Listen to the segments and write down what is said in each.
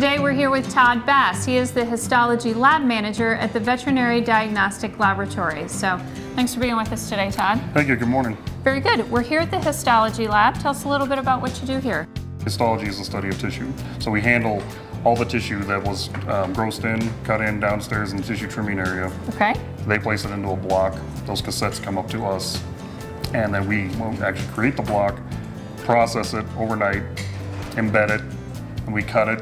Today we're here with Todd Bass. He is the Histology Lab Manager at the Veterinary Diagnostic Laboratories. So thanks for being with us today, Todd. Thank you. Good morning. Very good. We're here at the Histology Lab. Tell us a little bit about what you do here. Histology is the study of tissue. So we handle all the tissue that was grossed in, cut in downstairs in the tissue trimming area. Okay. They place it into a block. Those cassettes come up to us, and then we will actually create the block, process it overnight, embed it, and we cut it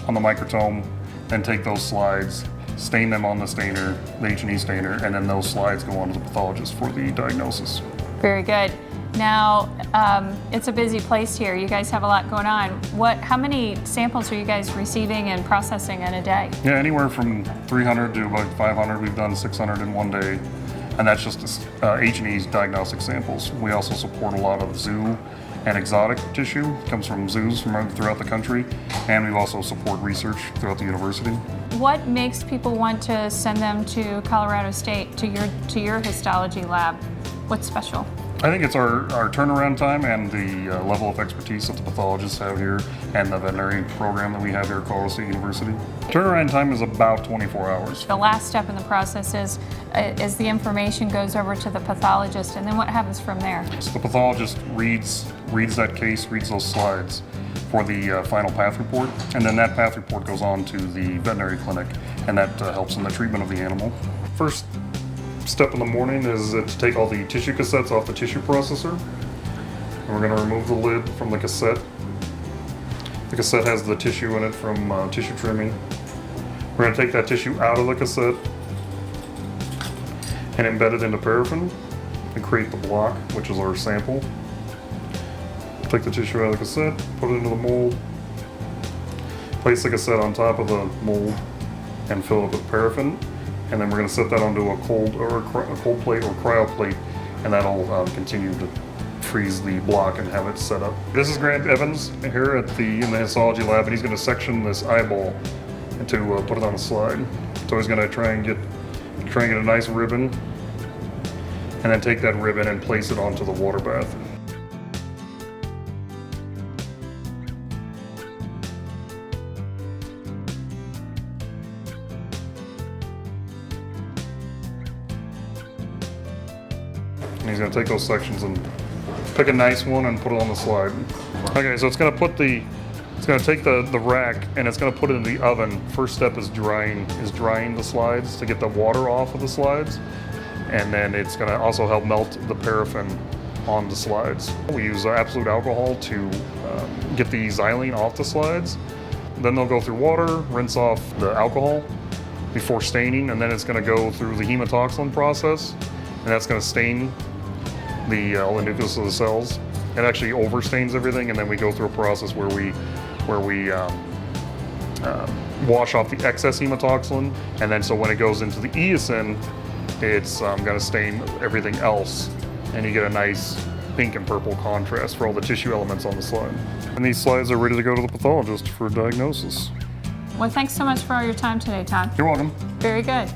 on the microtome, then take those slides, stain them on the stainer, the H&E stainer, and then those slides go on to the pathologist for the diagnosis. Very good. Now, it's a busy place here. You guys have a lot going on. How many samples are you guys receiving and processing in a day? Yeah, anywhere from 300 to about 500. We've done 600 in one day, and that's just H&E's diagnostic samples. We also support a lot of zoo and exotic tissue. It comes from zoos from throughout the country, and we also support research throughout the university. What makes people want to send them to Colorado State, to your histology lab? What's special? I think it's our turnaround time and the level of expertise that the pathologists have here and the veterinary program that we have here at Colorado State University. Turnaround time is about 24 hours. The last step in the process is the information goes over to the pathologist, and then what happens from there? So the pathologist reads that case, reads those slides for the final path report, and then that path report goes on to the veterinary clinic, and that helps in the treatment of the animal. First step in the morning is to take all the tissue cassettes off the tissue processor, and we're going to remove the lid from the cassette. The cassette has the tissue in it from tissue trimming. We're going to take that tissue out of the cassette and embed it into paraffin and create the block, which is our sample. Take the tissue out of the cassette, put it into the mold, place the cassette on top of the mold, and fill it with paraffin. And then we're going to set that onto a cold plate or cryo plate, and that'll continue to freeze the block and have it set up. This is Grant Evans here in the histology lab, and he's going to section this eyeball and to put it on a slide. So he's going to try and get a nice ribbon, and then take that ribbon and place it onto the water bath. And he's going to take those sections and pick a nice one and put it on the slide. Okay, so it's going to take the rack and it's going to put it in the oven. First step is drying the slides to get the water off of the slides, and then it's going to also help melt the paraffin on the slides. We use absolute alcohol to get the xylene off the slides. Then they'll go through water, rinse off the alcohol before staining, and then it's going to go through the hematoxylin process, and that's going to stain all the nucleus of the cells. It actually overstains everything, and then we go through a process where we wash off the excess hematoxylin, and then so when it goes into the eosin, it's going to stain everything else, and you get a nice pink and purple contrast for all the tissue elements on the slide. And these slides are ready to go to the pathologist for diagnosis. Well, thanks so much for all your time today, Todd. You're welcome. Very good.